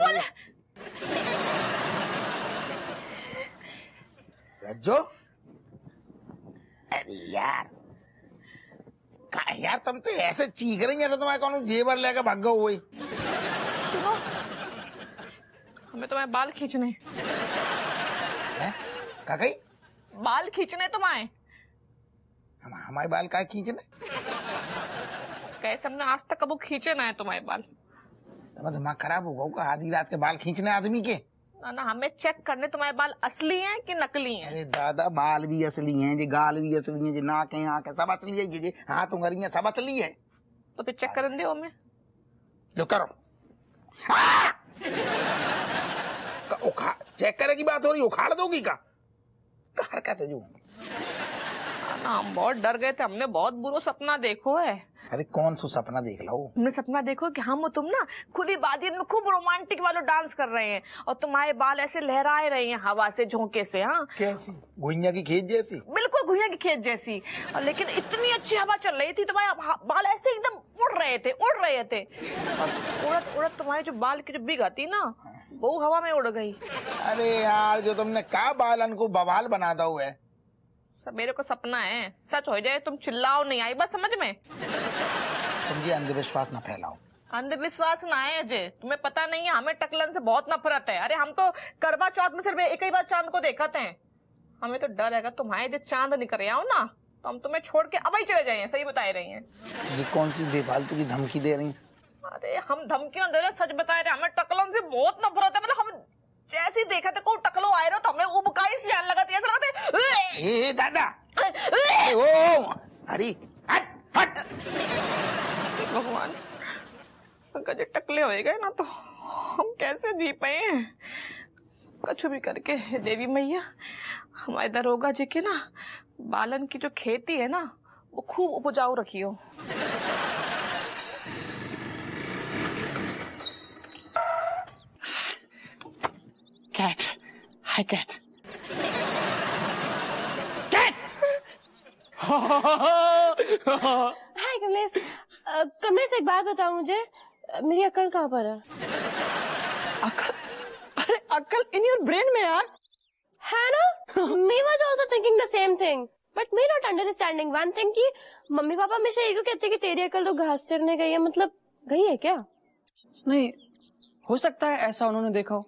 बोल। रज्जो, अरे यार यार तुम तो ऐसे चीख रही है तो तुम्हारे कौन जेवर लेकर भाग गए हुई। हमें तुम्हारे बाल खींचने का कही बाल खींचने तुम्हारे हमारे बाल का खींचने कैसे हमने आज तक कबू खींचे ना है तुम्हारे बाल। तुम्हारा दिमाग खराब होगा आधी रात के बाल खींचने आदमी के। ना हमें चेक करने तुम्हारे बाल असली हैं कि नकली हैं। अरे दादा बाल भी असली हैं जी, गाल भी असली हैं जी, नाक है आंख है सब असली है जी, हाथ उंगलियां सब असली है। तो फिर चेक करने दो हमें। जो करो चेक करे की बात हो रही, उखाड़ दोगी का हरकत है जो। हम बहुत डर गए थे, हमने बहुत बुरा सपना देखो है। अरे कौन सा सपना देख लो? हमने सपना देखो कि हम और तुम ना खुली वादी में खूब रोमांटिक वालों डांस कर रहे हैं और तुम्हारे बाल ऐसे लहराए रहे हैं हवा से, झोंके से। हाँ कैसी? घुइयां की खेत जैसी? बिल्कुल घुइयां की खेत जैसी। और लेकिन इतनी अच्छी हवा चल रही थी, तुम्हारे बाल ऐसे एकदम उड़ रहे थे और उड़त तुम्हारे जो बाल की जो बिगा थी ना वो हवा में उड़ गई। अरे यार जो तुमने कहा बालन को बवाल बना दो है। मेरे को सपना है, सच हो जाए तुम चिल्लाओ नहीं, आई बात समझ में? तुम ये अंधविश्वास न फैलाओ। अंधविश्वास ना है अजय, तुम्हें पता नहीं है हमें टकलन से बहुत नफरत है। अरे हम तो करवा चौथ में सिर्फ एक ही बार चांद को देखा थे। हमें तो डर है तुम्हारे जो चांद निकल आओ ना तो हम तुम्हें छोड़ के अब ही चले जाएंगे। सही बता रही हैं जी? कौन सी बेफालतू की धमकी दे रही? अरे हम धमकी ना दे रहे, सच बता रहे। हमें टकलन से बहुत नफरत है। मतलब हम जैसे देखा थे कोई टकलो आए रहो तो हमें उबकाई सी आने लगाती है, ऐसा लगता है। ए दादा ओ अरे हट हट। भगवान अगर टकले हो गए ना तो हम कैसे जी पाए। कछु भी करके देवी मैया हमारे दरोगा जी के ना बालन की जो खेती है ना वो खूब उपजाऊ रखियो। Cat. Hi, cat. Cat! हाय कमलेश। कमलेश एक बात बताओ मुझे, मेरी अकल कहाँ पर है? अकल? अरे अकल इन योर ब्रेन में यार। है ना? Me was also thinking the same thing, but me not understanding one thing कि मम्मी पापा हमेशा यही कहते कि तेरी अकल तो घास चरने गई है, मतलब गई है क्या? नहीं हो सकता है ऐसा उन्होंने देखा हो।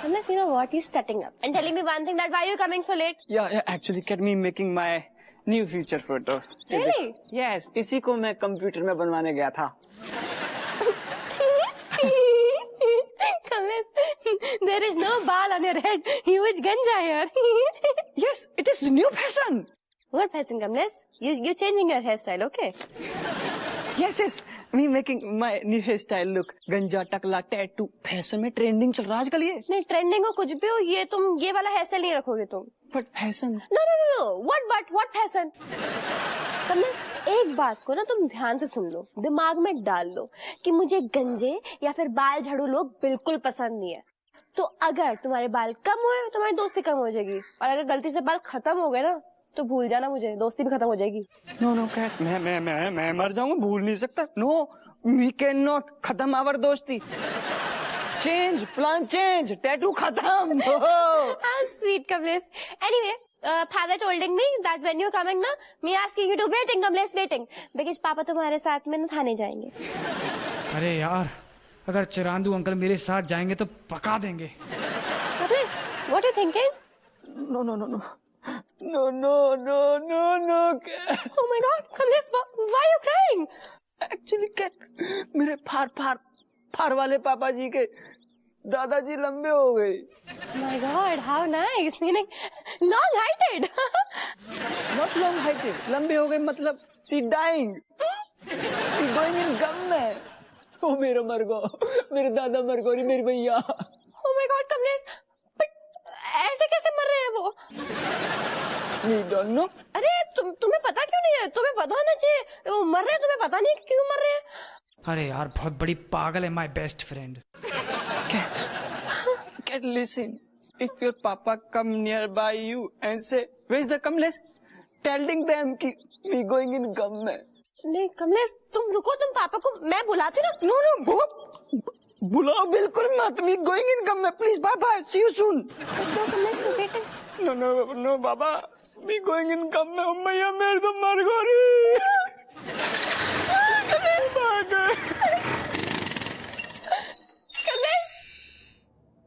Unless you know what he's setting up and telling me one thing that why you coming so late? Yeah, actually get me making my new future photo. Really? Yes, इसी को मैं कंप्यूटर में बनवाने गया था। Kamlesh, there is no ball on your head. Huge ganja here. Yes, it is new fashion. What fashion, Kamlesh? You changing your hairstyle, okay? Yes. Me making my new hairstyle look. गंजा टकला tattoo fashion में trending चल रहा है आजकल। ये नहीं trending हो कुछ भी हो, ये तुम ये वाला हेयर स्टाइल नहीं रखोगे तुम। But fashion? Know what fashion? Kamlesh एक बात को ना तुम ध्यान से सुन लो, दिमाग में डाल लो कि मुझे गंजे या फिर बाल झाड़ू लोग बिल्कुल पसंद नहीं है। तो अगर तुम्हारे बाल कम हुए तो तुम्हारी दोस्ती कम हो जाएगी, और अगर गलती से बाल खत्म हो गए ना तो भूल जाना मुझे, दोस्ती भी खत्म हो जाएगी। नो कैट, मैं मर जाऊंगा, भूल नहीं सकता। नो वी कैन नॉट खत्म आवर दोस्ती। चेंज प्लान चेंज, टैटू खत्म। How sweet, Kamlesh. Anyway, father told me that when you're coming ना, me asking you to waiting, Kamlesh waiting, because पापा तुम्हारे साथ में नहाने जाएंगे। अरे यार अगर चिरांदू अंकल मेरे साथ जाएंगे तो पका देंगे। Kamlesh, what are you thinking? No. Oh my God, Kamlesh, why are you crying? Actually cat मेरे फार वाले पापा जी के दादाजी लंबे हो गए। My God, how nice. Meaning long-heighted. Not long-heighted, लंबे हो गए मतलब she dying. She going in गम में। ओ मेरा मर गो, मेरे दादा मर गो, मेरी भैया। Oh my God, Kamlesh, but ऐसे कैसे मर रहे हैं वो? We don't know. अरे तुम्हें पता क्यों नहीं है? तुम्हें पता होना चाहिए, वो मर रहे हैं, तुम्हें पता नहीं कि क्यों मर रहे हैं? अरे यार बहुत बड़ी पागल है my best friend. Cat, listen. If your papa come nearby you and say, "Where is the Kamlesh?" telling them कि we going in gum में, नहीं कमलेश तुम रुको, तुम पापा को मैं बुलाती ना। नो नो बुलाओ बिल्कुल मत। मी गोइंग इन कम में, प्लीज पापा, सी यू सून। कमलेश बेटे नो नो नो बाबा, मी गोइंग इन कम में। मैया मेरे तो मर गई।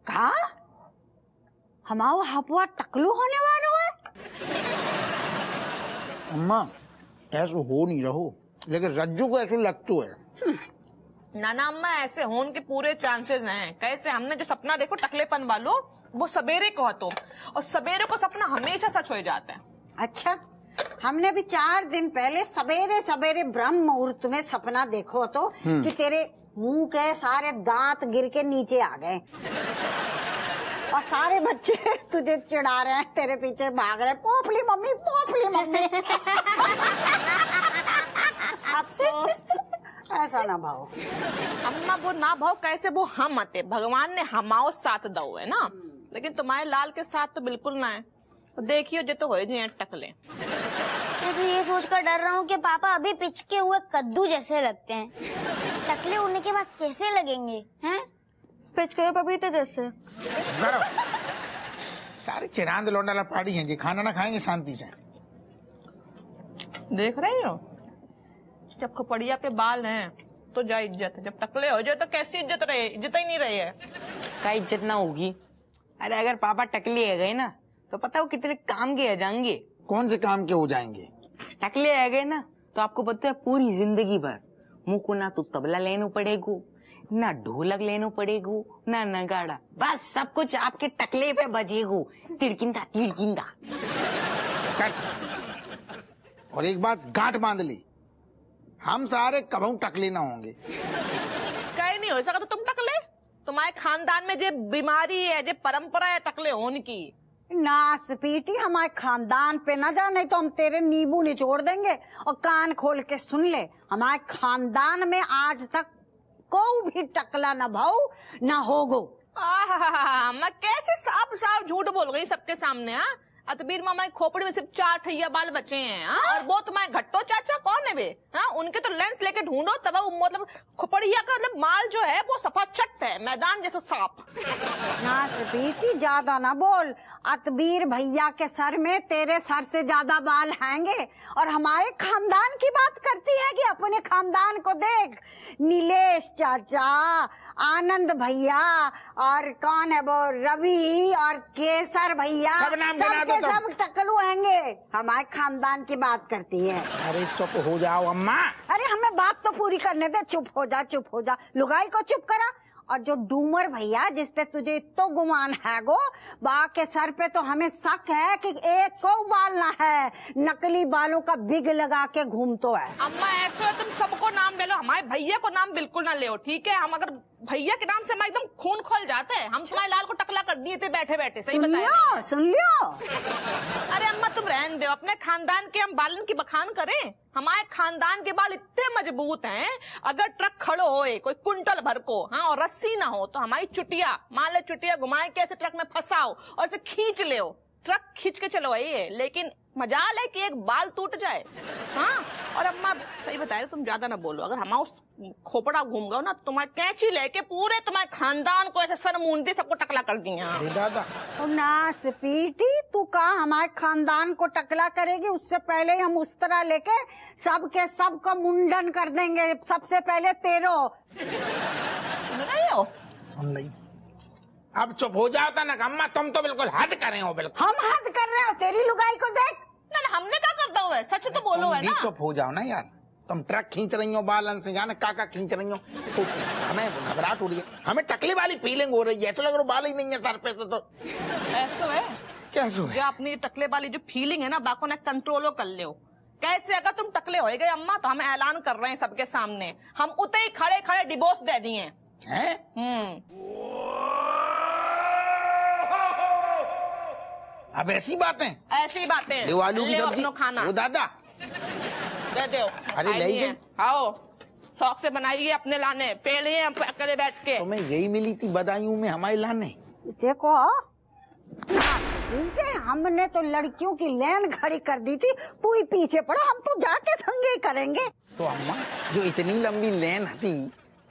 कहा हमारा हपुआ टकलू होने वाला है? अम्मा ऐसा हो नहीं रहो, लेकिन रज्जू को ऐसा लगता है। नाना अम्मा ऐसे होने के पूरे चांसेस हैं। कैसे हमने जो सपना देखो टकलेपन वालों, वो सवेरे को तो, और सवेरे को सपना हमेशा सच हो जाता है। अच्छा, हमने भी 4 दिन पहले सवेरे सवेरे ब्रह्म मुहूर्त में सपना देखो तो कि तेरे मुंह के सारे दांत गिर के नीचे आ गए और सारे बच्चे तुझे चिढ़ा रहे हैं, तेरे पीछे भाग रहे, पोपली मम्मी पोपली मम्मी। अफसोस ऐसा ना भाव अम्मा, वो ना भाव कैसे, वो हम आते, भगवान ने हमाओ साथ दो है ना, लेकिन तुम्हारे लाल के साथ तो बिल्कुल ना है। देखियो जो तो हो जाए टकले। मैं तो ये सोचकर डर रहा हूँ कि पापा अभी पिचके हुए कद्दू जैसे लगते हैं, टकले होने के बाद कैसे लगेंगे हैं? पिचके हुए पपीते जैसे। सारे चिरांद लौंडा पार्टी हैं जी, खाना ना खाएंगे शांति से। देख रहे हो, जब खोपड़िया पे बाल हैं तो जा इज्जत है, जब टकले हो जाए तो कैसी इज्जत रहे, इज्जत ही नहीं रही है। का इज्जत ना होगी? अरे अगर पापा टकले है गए ना तो पता वो कितने काम के आ जाएंगे। कौन से काम के हो जाएंगे? टकले आ गए ना तो आपको पता है पूरी जिंदगी भर मुंह को ना तो तबला लेना पड़ेगो, ना ढोलक लेना पड़ेगो, ना नगाड़ा, बस सब कुछ आपके टकले पे बजेगो, तिड़किंदा तिड़किंदा। और एक बात गांठ बांध ली, हम सारे कभी टकले ना होंगे। कहीं नहीं हो सका तो तुम टकले, तुम्हारे खानदान में जो बीमारी है, जो परंपरा है टकले होने की। नास पीटी हमारे खानदान पे न जा, नहीं तो हम तेरे नींबू निचोड़ देंगे। और कान खोल के सुन ले, हमारे खानदान में आज तक कोई भी टकला न भाऊ न होगो। मैं कैसे साफ साफ झूठ बोल गई सबके सामने। हाँ, अतबीर मामा की खोपड़ी में सिर्फ 4 ठैया बाल बचे हैं। और वो तुम्हारे घट्टो चाचा कौन है बे? हाँ, उनके तो लेंस लेके ढूंढो तब मतलब खोपड़िया का मतलब माल जो है वो सफा चट है, मैदान जैसा सांप। नास पीटी ज्यादा ना बोल, अतबीर भैया के सर में तेरे सर से ज्यादा बाल हैंगे। और हमारे खानदान की बात करती है कि अपने खानदान को देख, नीलेश चाचा, आनंद भैया और कौन है वो रवि और केसर भैया, सब नाम गिना दो तुम। सब टकलू हैंगे। हमारे खानदान की बात करती है। अरे चुप हो जाओ अम्मा। अरे हमें बात तो पूरी करने दे, चुप हो जा चुप हो जा, लुगाई को चुप करा। और जो डूमर भैया जिसपे तुझे इतो गुमान है गो, बा के सर पे तो हमें शक है कि एक को बाल ना है, नकली बालों का बिग लगा के घूमतो है। अम्मा ऐसे तुम सबको नाम ले लो, हमारे भैया को नाम बिल्कुल ना ले, ठीक है? हम अगर भैया के नाम से हमारे एकदम खून खोल जाते हैं। हम तुम्हारे लाल को टकला कर दिए थे बैठे बैठे, सही बताया? सुन लियो। अरे अम्मा तुम रहने दो, अपने खानदान के हम बालन की बखान करें। हमारे खानदान के बाल इतने मजबूत हैं, अगर ट्रक खड़ो होए कोई कुंटल भर को, हाँ, और रस्सी ना हो तो हमारी चुटिया, मान ले चुटिया घुमाए के ऐसे ट्रक में फंसाओ और इसे खींच ले, ट्रक खींच के चलो ये, लेकिन मजाल है कि एक बाल टूट जाए। हाँ, और अम्मा सही बताया, तुम ज्यादा ना बोलो। अगर हमारा खोपड़ा घूम गया ना, तुम्हारे कैंची लेके पूरे तुम्हारे खानदान को ऐसे सर मूंदे सबको टकला कर दिया। दादा नास पीटी, तू कहा हमारे खानदान को टकला करेगी, उससे पहले हम उस तरह लेके सबके सबका मुंडन कर देंगे। सबसे पहले तेरो। सुन रहे हो? सुन ली। अब चुप हो जाता ना अम्मा, तुम तो बिल्कुल हद करे हो। बिल्कुल हम हद कर रहे हो, तेरी लुगाई को देख। ना हमने क्या करता हुआ है, सच तो बोलो है ना। चुप हो जाओ ना यार, तुम ट्रक खींच रही हो बालन से, जाने काका खींच रही हो, तो हमें घबराहट हो रही है, हमें टकली वाली फीलिंग हो रही है, तो लग रहा बाल ही नहीं है सर पे से। तो ऐसा है क्या है? जो अपनी टकले वाली जो फीलिंग है ना, बाको ने कंट्रोलो कर ले। कैसे? अगर तुम टकले हो गए अम्मा तो हम ऐलान कर रहे हैं सबके सामने, हम उते ही खड़े खड़े डिवोर्स दे दिए। अब ऐसी बातें, ऐसी बातें ले आलू की सब्जी खाना वो दादा दे दो। अरे ले गए, आओ शौक से बनाइए अपने लाने, पेड़िए हम अकेले बैठ के। तुम्हें यही मिली थी बदायूं में हमारे लाने। देखो बेटे हमने तो लड़कियों की लाइन खड़ी कर दी थी, तू ही पीछे पड़ा, हम तो जाके संगे करेंगे। तो अम्मा जो इतनी लंबी लेन थी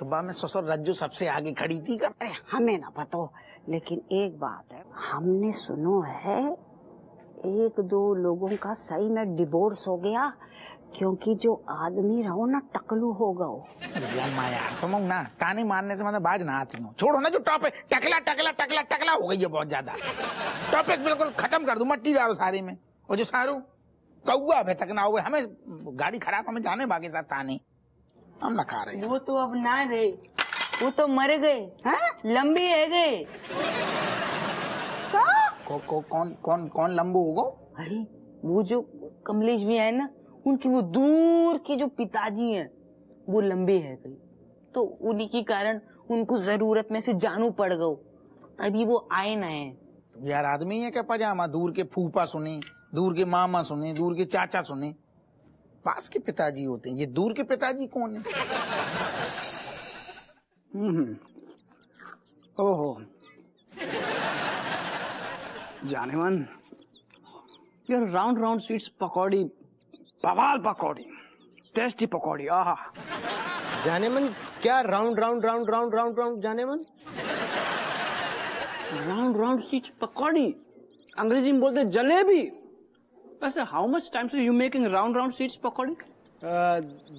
तो बा में ससुर रज्जू सबसे आगे खड़ी थी का? अरे हमें ना पता, लेकिन एक बात है, हमने सुनो है 1-2 लोगों का सही में डिवोर्स हो गया, क्योंकि जो आदमी रहो ना टकलू हो गओ। अम्मा यार तुम ना ताने मारने से मतलब बाज ना आती हूँ। छोड़ो ना जो टॉपिक, टकला टकला टकला टकला हो गई है बहुत ज्यादा। टॉपिक बिल्कुल खत्म कर दो, मट्टी डालो सारे में। और जो सारू कौआ अभी तक ना हुए, हमें गाड़ी खराब, हमें जाने बाकी साथ ताने, हम ना खा रहे। वो तो अब ना रहे, वो तो मर गए। लंबी है गए। कौन लंबू होगो? अरे वो जो कमलेश भी है ना, उनकी वो दूर के जो पिताजी हैं वो लंबे है गए, तो उन्हीं के कारण उनको जरूरत में से जानू पड़ गओ। अभी वो आए ना है। यार आदमी है क्या पजामा? दूर के फूफा सुने, दूर के मामा सुने, दूर के चाचा सुने, पास के पिताजी होते हैं। ये दूर के पिताजी कौन है? ओहो जाने मन, यार राउंड राउंड स्वीट्स पकौड़ी, बवाल पकौड़ी, टेस्टी पकौड़ी। आहा जाने मन क्या round round round round round round जाने मन? राउंड राउंड स्वीट्स पकौड़ी, अंग्रेजी में बोलते जलेबी। वैसे हाउ मच टाइम से you making round round sweets pakodi?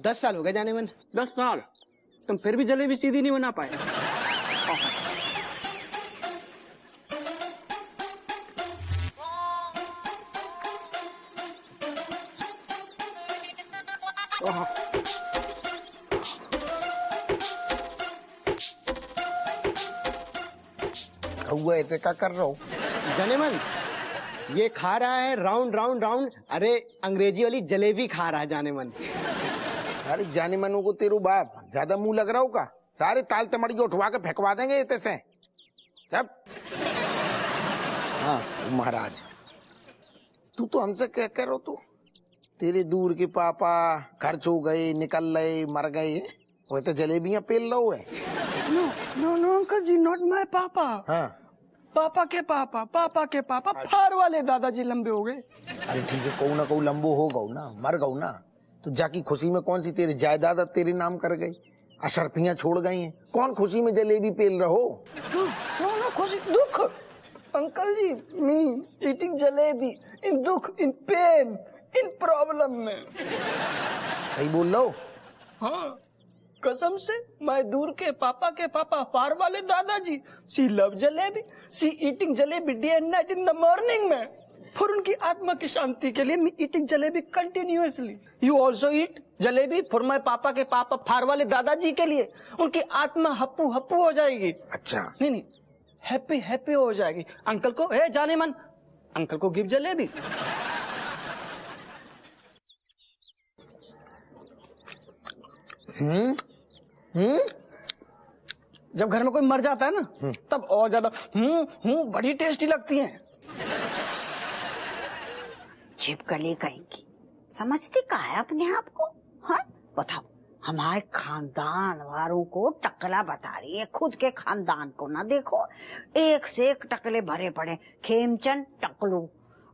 10 साल हो गए जाने मन। 10 साल? तुम फिर भी जलेबी सीधी नहीं बना पाए? कौआ ऐसे क्या कर रहा हो? जाने मन ये खा रहा है राउंड राउंड राउंड, अरे अंग्रेजी वाली जलेबी खा रहा है जाने मन। सारी जाने मनो को तेरू बाप ज्यादा मुंह लग रहा हो का? सारे ताल तमड़ी उठवा के फेंकवा देंगे ये से जब। हाँ महाराज, तू तो हमसे क्या कह रहा हो? तू तेरे दूर के पापा खर्च हो गए, निकल गए, मर गए, वो तो जलेबियां पेल रहा है। No no no uncle ji, not my papa. हाँ पापा के पापा फार वाले दादाजी लंबे हो गए। अरे ठीक है, कहू ना कहू लंबो हो गऊ ना, मर गऊ ना, तो जाकी खुशी में कौन सी तेरी जायदाद तेरे नाम कर गई, अशर्फियां छोड़ गई हैं, कौन खुशी में जलेबी पेल रहो? नो खुशी दुख अंकल जी, मी ईटिंग जलेबी इन दुख, इन पेन, इन प्रॉब्लम में। सही बोल रहा हो? हाँ कसम से, मैं दूर के पापा फार वाले दादाजी, she love jalebi, she eating jalebi day and night in the morning में। फॉर उनकी आत्मा की शांति के लिए me eating jalebi continuously. You also eat jalebi for my papa के पापा फार वाले दादाजी के लिए, उनकी आत्मा हप्पू हप्पू हो जाएगी। अच्छा नहीं हैप्पी हैप्पी हो जाएगी। अंकल को जाने मन, अंकल को गिव जलेबी। जब घर में कोई मर जाता है ना, तब और ज्यादा बड़ी टेस्टी लगती हैं। छिपकली कहेंगी, समझती का है अपने आप को? हाँ बताओ, हमारे खानदान वालों को टकला बता रही है, खुद के खानदान को ना देखो। एक से एक टकले भरे पड़े, खेमचंद टकलू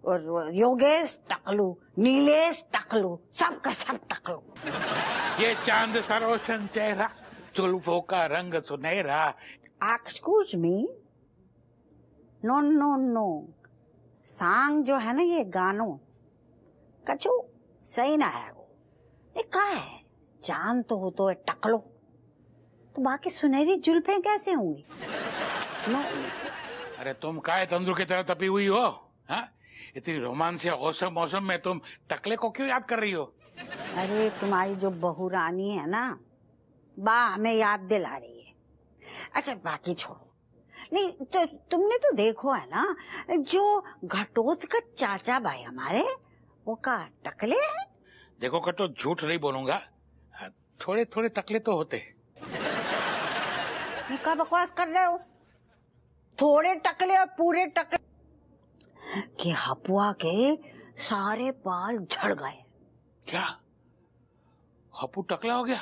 और योगेश टकलू, नीलेश टकलू, सबका सब टकलू। ये चांद सरोशन चेहरा, जुल्फों का रंग सुनहरा। Excuse me, no no no, song जो है ना ये गानों कछु सही ना है। वो ये क्या है? चांद तो हो तो टकलो, तो बाकी सुनहरी जुल्फें कैसे होंगी? नो। अरे तुम काहे तंदूर की तरह तपी हुई हो? हाँ इतनी रोमांस या औसम मौसम में तुम टकले को क्यों याद कर रही हो? अरे तुम्हारी जो बहू रानी है ना, बा हमें याद दिला रही है। अच्छा बाकी छोड़ो, नहीं तो तुमने तो देखो है ना, जो घटोत का चाचा भाई हमारे, वो का टकले है। देखो कटो, झूठ नहीं बोलूंगा, थोड़े थोड़े टकले तो होते। ये क्या बकवास कर रहे हो? थोड़े टकले और पूरे टकले कि हपुआ के सारे बाल झड़ गए। क्या हप्पू टकला हो गया?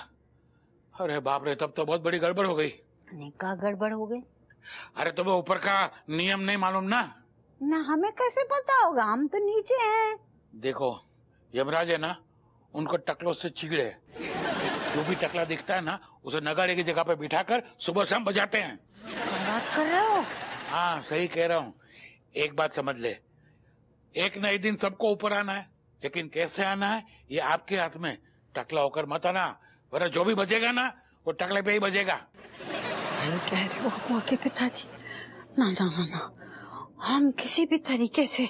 अरे बाप रे, तब तो बहुत बड़ी गड़बड़ हो गई। निका गड़बड़ हो गई? अरे तुम्हें ऊपर का नियम नहीं मालूम ना? ना हमें कैसे पता होगा, हम तो नीचे हैं। देखो यमराज है ना, उनको टकलों से चिढ़े। जो भी टकला दिखता है ना, उसे नगाड़े की जगह पे बिठाकर सुबह शाम बजाते हैं। क्या बात कर रहे हो? हाँ सही कह रहा हूँ। एक बात समझ ले, एक न एक दिन सबको ऊपर आना है, लेकिन कैसे आना है ये आपके हाथ में। टकला होकर मत आना, वरना जो भी बजेगा ना वो टकले पे ही बजेगा। सही कह रहे हो अपुआ के पिताजी। ना ना ना ना, हम किसी भी तरीके से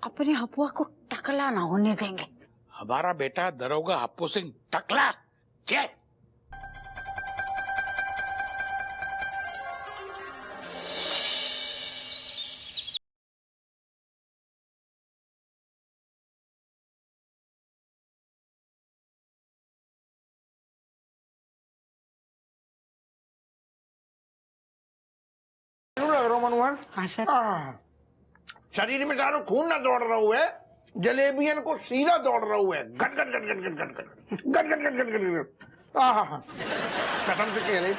अपने अपुआ को टकला ना होने देंगे। हमारा बेटा दरोगा हप्पू सिंह टकला जय। लग रहा हूँ मनोहर। हाँ सर। शरीर में चारों खून ना दौड़ रहा हुआ है, जलेबियन को सीधा दौड़ रहा हुआ है। गट गट गट गट गट गट गट गट गट गट गट गट। हाँ, कसम से कह रहे,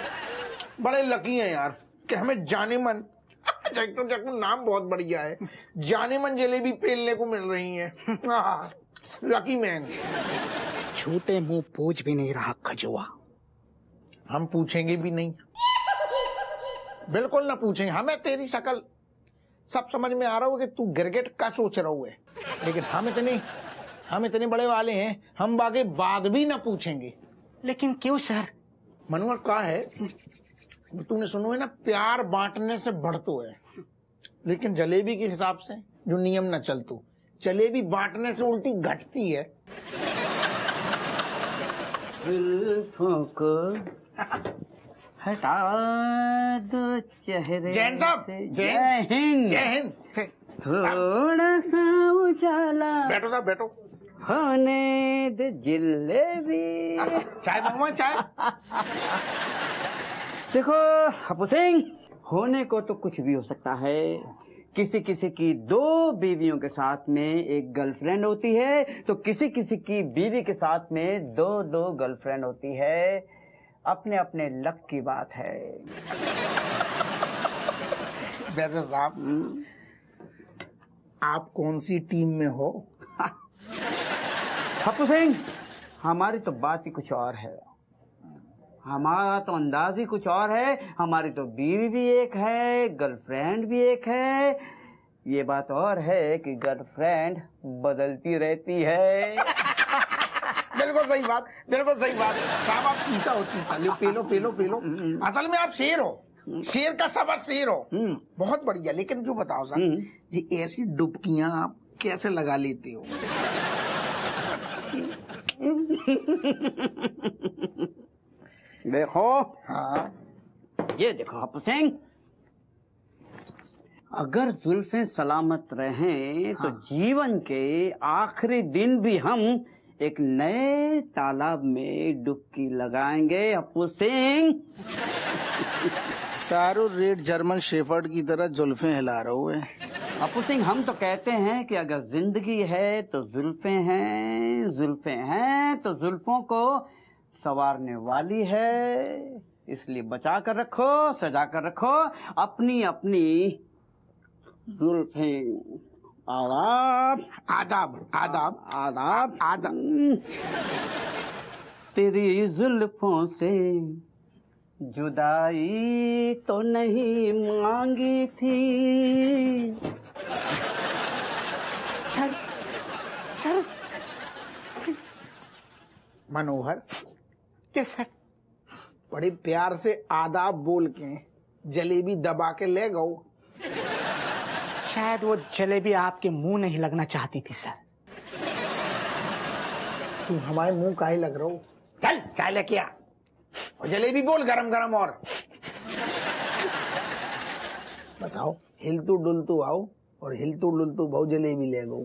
बड़े लकी हैं यार कि हमें जाने मन, तो नाम बहुत बढ़िया है, जाने मन जलेबी पेलने को मिल रही है। Lucky man. छोटे मुंह पूछ भी नहीं रहा खजुआ। हम पूछेंगे भी नहीं, बिल्कुल ना पूछेंगे। हमें तेरी शकल सब समझ में आ रहा हो कि तू गिरगिट का सोच रहा हुआ है, लेकिन हम इतने बड़े वाले हैं, हम बाकी बात भी ना पूछेंगे। लेकिन क्यों सर? मनोहर का है, तूने सुनो है ना, प्यार बांटने से बढ़तो है, लेकिन जलेबी के हिसाब से जो नियम न चलतो, जलेबी बांटने से उल्टी घटती है। हटा दो चेहरे जैन साहब, जय हिंद। जय हिंद। थोड़ा सा उजाला बैठो साहब बैठो। होने दे जलेबी। चाय मंगवा, चाय। देखो हप्पू सिंह, होने को तो कुछ भी हो सकता है। किसी किसी की 2 बीवियों के साथ में एक गर्लफ्रेंड होती है, तो किसी किसी की बीवी के साथ में 2 गर्लफ्रेंड होती है। अपने अपने लक की बात है। वैसे साहब, आप कौन सी टीम में हो? हप्पू सिंह, हमारी तो बात ही कुछ और है, हमारा तो अंदाज ही कुछ और है। हमारी तो बीवी भी एक है, गर्लफ्रेंड भी एक है। ये बात और है कि गर्लफ्रेंड बदलती रहती है। बिल्कुल सही बात, बिल्कुल सही बात। साहब आप चीता हो, चीता। लो पेलो पेलो पेलो। असल में आप शेर हो, शेर का सबर शेर हो। बहुत बढ़िया। लेकिन जो बताओ साहब, ये ऐसी डुबकियां आप कैसे लगा लेते हो? देखो, हाँ, ये देखो हप्पू सिंह, अगर जुल्फें सलामत रहें तो जीवन के आखिरी दिन भी हम एक नए तालाब में डुबकी लगाएंगे हप्पू सिंह। सारो रेड जर्मन शेफर्ड की तरह जुल्फें हिला रहे है। हप्पू सिंह, हम तो कहते हैं कि अगर जिंदगी है तो जुल्फें हैं, जुल्फें हैं तो जुल्फों को संवारने वाली है। इसलिए बचा कर रखो, सजा कर रखो अपनी अपनी जुल्फें। आदाब आदाब आदाब आदाब आदाब। तेरी जुल्फों से जुदाई तो नहीं मांगी थी। सर मनोहर के सर बड़े प्यार से आदाब बोल के जलेबी दबा के ले गओ। शायद वो जलेबी आपके मुंह नहीं लगना चाहती थी सर। तू हमारे मुंह का ही लग रहा हो। चल चाय लेके आ और जलेबी बोल गरम गरम। और बताओ, हिलतू डुलतू आओ और हिलतू डुलतू भाव जलेबी ले गो।